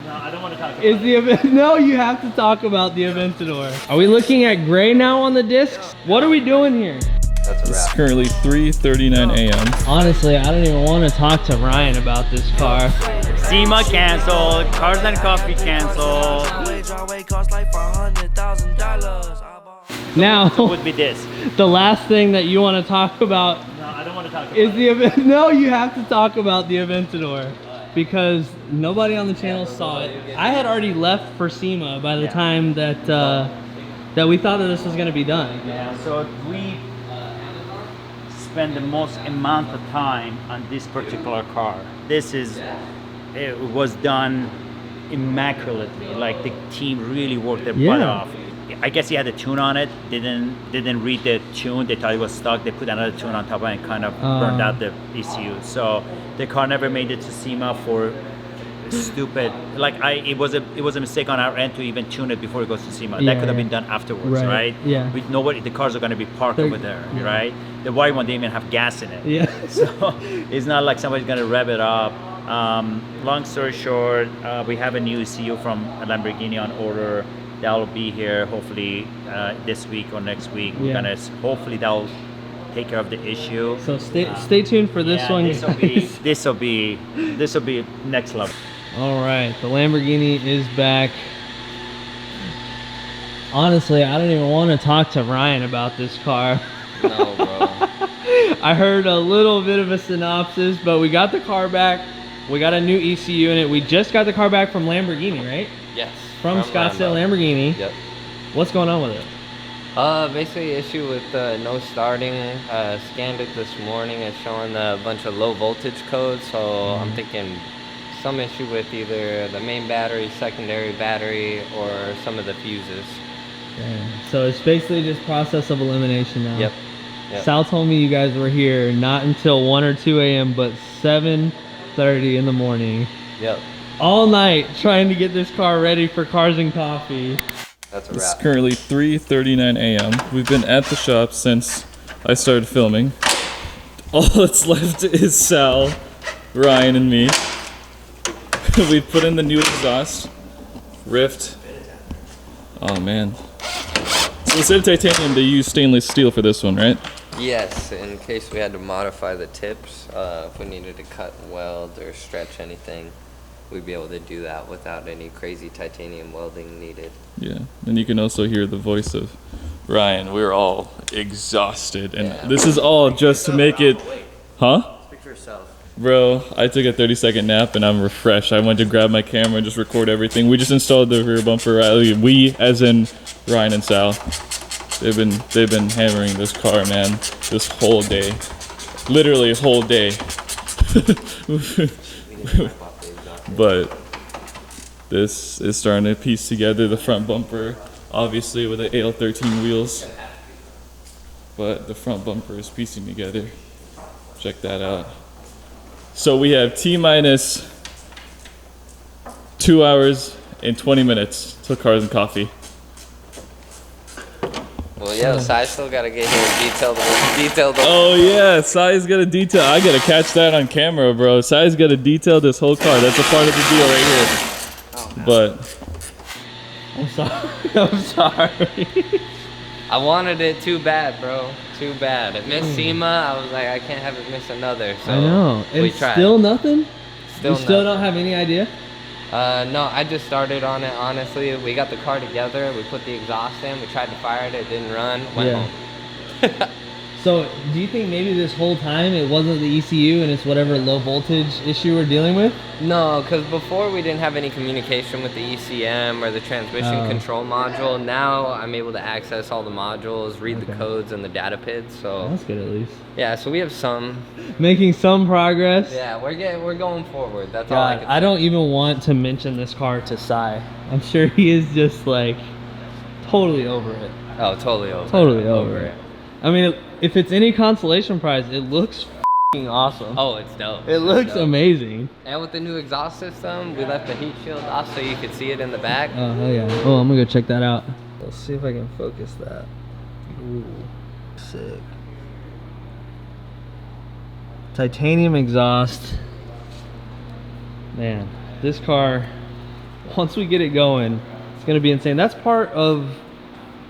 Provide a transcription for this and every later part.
No, I don't want to talk about it. No, you have to talk about the Aventador. Are we looking at gray now on the discs? What are we doing here? That's a wrap. It's currently 3:39 a.m. Honestly, I don't even want to talk to Ryan about this car. SEMA canceled, Cars and Coffee canceled. Now, Would be this. the last thing that you want to talk about No, I don't want to talk about is it. the event. No, you have to talk about the Aventador because nobody on the channel saw it. I had already left for SEMA by the time that that we thought that this was going to be done. Yeah, so we spend the most amount of time on this particular car. It was done immaculately. Like the team really worked their butt off. I guess he had a tune on it. Didn't read the tune. They thought it was stuck. They put another tune on top of it and kind of burned out the ECU. So the car never made it to SEMA for stupid. Like it was a mistake on our end to even tune it before it goes to SEMA. That could have been done afterwards, right? Yeah. With nobody, the cars are going to be parked over there, right? The white one didn't even have gas in it. Yeah. So it's not like somebody's going to rev it up. Long story short, we have a new ECU from a Lamborghini on order. That will be here hopefully this week or next week. We're gonna hopefully that will take care of the issue. So stay tuned for this one. This will be next level. All right, the Lamborghini is back. Honestly, I don't even want to talk to Ryan about this car. No, bro. I heard a little bit of a synopsis, but we got the car back. We got a new ECU in it. We just got the car back from Lamborghini, right? Yes. From Scottsdale Lamborghini. Yep. What's going on with it? Basically issue with no starting. Scanned it this morning. It's showing a bunch of low voltage codes. So I'm thinking some issue with either the main battery, secondary battery, or some of the fuses. Damn. So it's basically just process of elimination now. Yep. Sal told me you guys were here not until 1 or 2 a.m. but 7:30 in the morning. Yep. All night trying to get this car ready for Cars and Coffee. That's a It's wrap. currently 3:39 a.m. We've been at the shop since I started filming. All that's left is Sal, Ryan, and me. We put in the new exhaust, Ryft. Oh man. So instead of titanium, they use stainless steel for this one, right? Yes, in case we had to modify the tips, if we needed to cut, weld, or stretch anything, we'd be able to do that without any crazy titanium welding needed. Yeah, and you can also hear the voice of Ryan. We're all exhausted, and this is all just to make it, huh? Speak for yourself. Bro, I took a 30-second nap and I'm refreshed. I went to grab my camera and just record everything. We just installed the rear bumper. We, as in Ryan and Sal, they've been hammering this car, man, this whole day, literally a whole day. But this is starting to piece together the front bumper, obviously with the AL13 wheels. But the front bumper is piecing together. Check that out. So we have T-minus 2 hours and 20 minutes till Cars and Coffee. Well, yeah, so I still gotta get here detailed. Oh yeah, Sai's got a detail. I gotta catch that on camera, bro. Sai's gotta detail this whole car. That's a part of the deal right here. Oh, no. But I'm sorry. I'm sorry. I wanted it too bad, bro. Too bad. It missed SEMA. I was like, I can't have it miss another. So I know. we And tried. still nothing? Still You still nothing. don't have any idea? No, I just started on it, honestly. We got the car together. We put the exhaust in. We tried to fire it. It didn't run. Went home. So, do you think maybe this whole time it wasn't the ECU and it's whatever low voltage issue we're dealing with? No, because before we didn't have any communication with the ECM or the transmission control module. Now I'm able to access all the modules, read the codes and the data PIDs. So That's good at least. yeah, so we have some. Making some progress. Yeah, we're going forward. That's all I God, can I don't even want to mention this car to Sai. I'm sure he is just like totally over it. Oh, totally over. Totally over it. I mean, if it's any consolation prize, it looks f***ing awesome. Oh, it's dope. It looks amazing. And with the new exhaust system, we left the heat shield off so you could see it in the back. Oh, hell yeah. Oh, I'm gonna go check that out. Let's see if I can focus that. Ooh, sick. Titanium exhaust. Man, this car once we get it going, it's gonna be insane. That's part of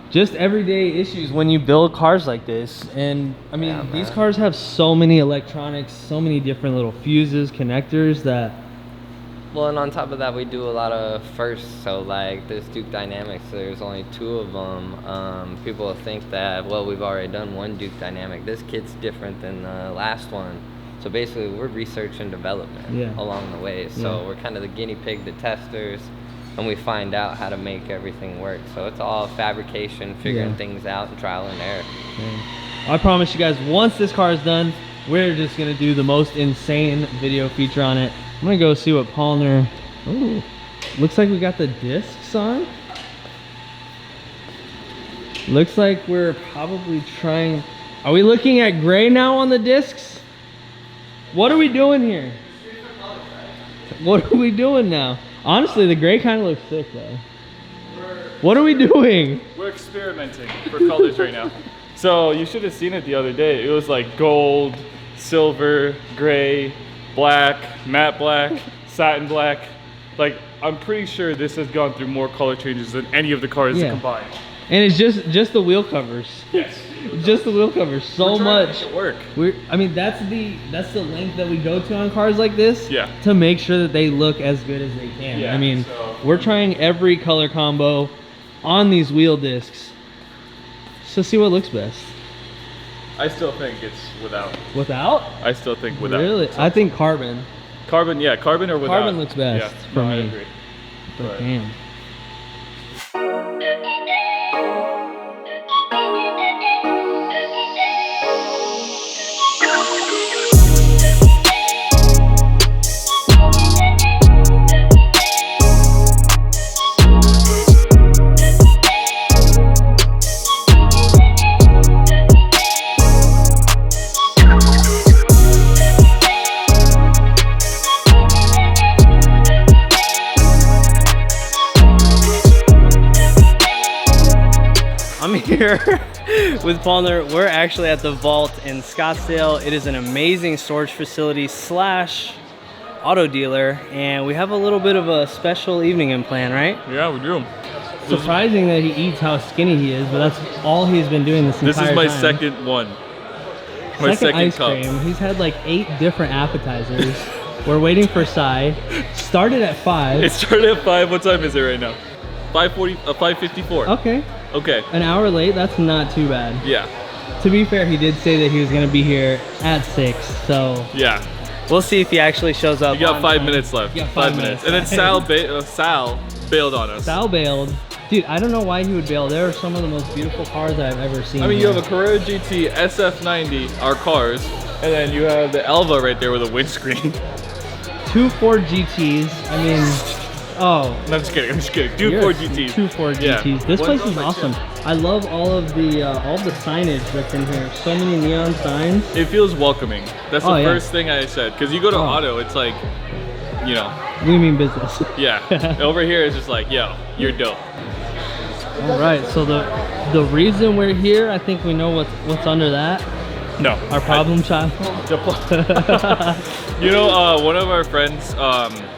just everyday issues when you build cars like this. And I mean, Yeah, these man. cars have so many electronics, so many different little fuses, connectors that Well, and on top of that, we do a lot of firsts. So like this Duke Dynamics, there's only 2 of them. People will think that, well, we've already done one Duke Dynamic. This kit's different than the last one. So basically, we're research and development along the way. So we're kind of the guinea pig, the testers, and we find out how to make everything work. So it's all fabrication, figuring things out, and trial and error. I promise you guys, once this car is done, we're just gonna do the most insane video feature on it. I'm gonna go see what Palmer. Ooh, looks like we got the discs on. Looks like we're probably trying. Are we looking at gray now on the discs? What are we doing here? What are we doing now? Honestly, the gray kind of looks sick though. What are we doing? We're experimenting for colors right now. So you should have seen it the other day. It was like gold, silver, gray, black, matte black, satin black. Like, I'm pretty sure this has gone through more color changes than any of the cars combined. And it's just the wheel covers. Yes. Just the wheel covers. So much. To make it work. I mean, that's the length that we go to on cars like this. Yeah. To make sure that they look as good as they can. Yeah, I mean, so- we're trying every color combo on these wheel discs to see what looks best. I still think it's without. Without? I still think without. Really? I think carbon. Carbon, yeah, carbon or without. Carbon looks best for I me. agree. But damn. I'm here with Palmer. We're actually at the Vault in Scottsdale. It is an amazing storage facility slash auto dealer, and we have a little bit of a special evening in plan, right? Yeah, we do. Surprising that he eats how skinny he is, but that's all he's been doing this entire time. This is my second one. My second ice cup. cream. He's had like 8 different appetizers. We're waiting for Sai. Started at 5. It started at 5. What time is it right now? 5:54. Okay. Okay. An hour late, that's not too bad. Yeah. To be fair, he did say that he was going to be here at 6, so Yeah. we'll see if he actually shows up. You got on 5 time. minutes left. You got 5 minutes. And then Sal bailed on us. Sal bailed. Dude, I don't know why he would bail. There are some of the most beautiful cars that I've ever seen. I mean, you here. have a Carrera GT, SF90, our cars, and then you have the Elva right there with a windscreen. 2 Ford GTs. I mean, oh. No, I'm just kidding. I'm just kidding. Two Ford GTs. 2 Ford Yeah. GTs. This One place is on my awesome. chest. I love all of the signage that's in here. So many neon signs. It feels welcoming. That's the Oh, yeah. first thing I said. Because you go to Oh. auto, it's like, you know, We mean business. yeah. Over here, it's just like, yo, you're dope. All right. So the reason we're here, I think we know what's under that. No. Our problem child. You know, one of our friends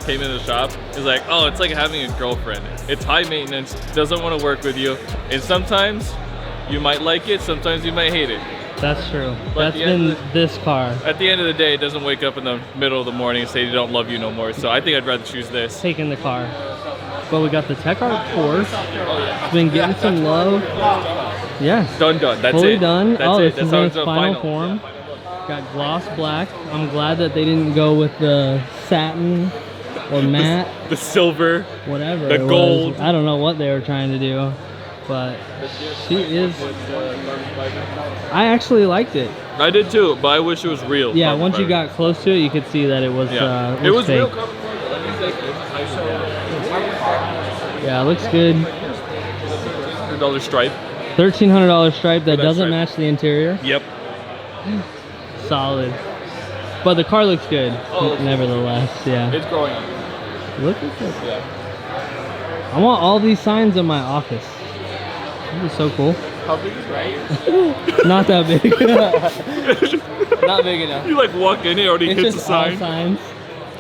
came in the shop. He's like, oh, it's like having a girlfriend. It's high maintenance, doesn't want to work with you. And sometimes you might like it, sometimes you might hate it. That's true. But That's the end been of this car. At the end of the day, it doesn't wake up in the middle of the morning and say they don't love you no more. So I think I'd rather choose this. Taking the car. But we got the TechArt Porsche. It's been getting some love. Yeah. Done. That's Fully it. done. That's Oh, it. this That's is how in it's its a final form. Got gloss black. I'm glad that they didn't go with the satin or matte, The silver. whatever. the it was. gold. I don't know what they were trying to do, but she is. I actually liked it. I did too, but I wish it was real. Yeah, carbon once you fiber. got close to it, you could see that it was. Yeah. It was fake. real carbon fiber. Yeah, it looks good. $100 stripe. $1,300 stripe that that doesn't stripe. match the interior. Yep. Solid. But the car looks good, Oh, it looks nevertheless. Yeah. It's growing on me. Look at this. Yeah. I want all these signs in my office. This is so cool. How big is it? Not that big. Not big enough. You like walk in, it already It's hits just the all sign. signs.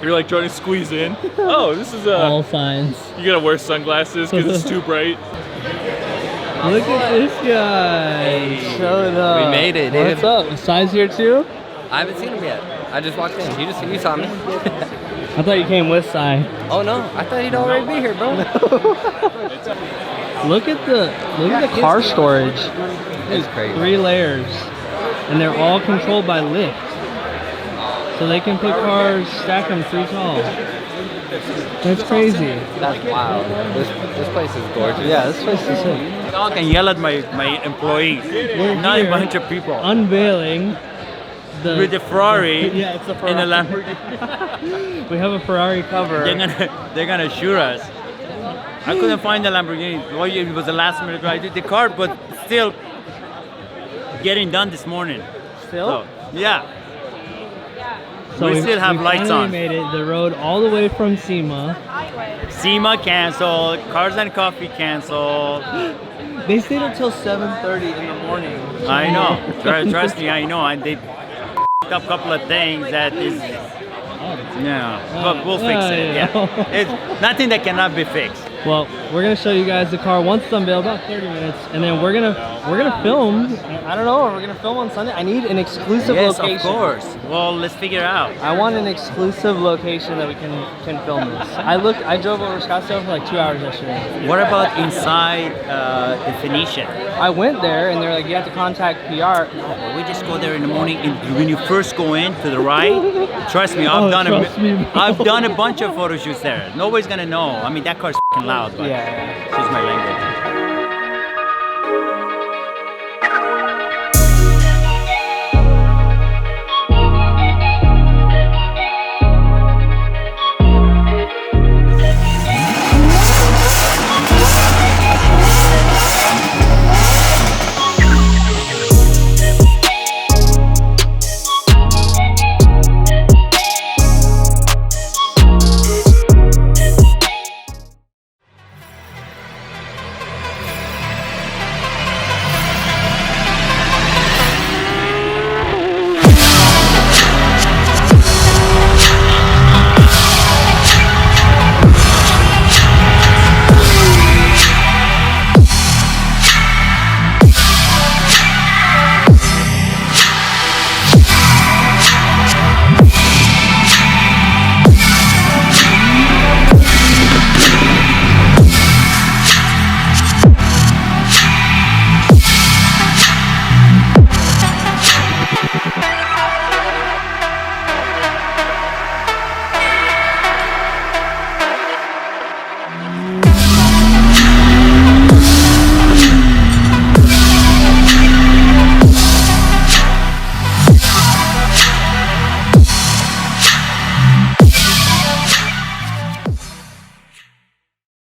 You're like trying to squeeze in. Oh, this is All signs. you gotta wear sunglasses because it's too bright. Look at this guy. Showing up. We made it, dude. What's up? Size here too? I haven't seen him yet. I just walked in. You saw me. I thought you came with Sai. Oh no, I thought he'd already be here, bro. Look at the car storage. It's crazy. 3 layers, and they're all controlled by lift. So they can put cars, stack them 3 tall. That's crazy. That's wild. This place is gorgeous. Yeah, this place is sick. Dog and yell at my employees. Not a here bunch of people. Unveiling With the Ferrari yeah, it's a Ferrari. and the Lamborghini. We have a Ferrari cover. They're gonna shoot us. I couldn't find the Lamborghini. Well, it was the last minute ride. The car, but still getting done this morning. Still? So, yeah. So we still have lights finally on. Made it the road all the way from SEMA. SEMA canceled. Cars and Coffee canceled. They stayed until 7:30 in the morning. I know. Trust me, I know. And they up a couple of things that is. Yeah, but we'll fix it. Yeah, it's nothing that cannot be fixed. Well, we're gonna show you guys the car once it's unveiled, about 30 minutes, and then we're gonna film. I don't know. We're gonna film on Sunday. I need an exclusive Yes, location. of course. Well, let's figure it out. I want an exclusive location that we can film this. I drove over Scottsdale for like 2 hours yesterday. What about inside the Phoenician? I went there and they're like, you have to contact PR. Well, we just go there in the morning, and when you first go in to the right, trust me, I've done a bunch of photo shoots there. Nobody's gonna know. I mean, that car's f***ing loud, but Yeah. excuse my language.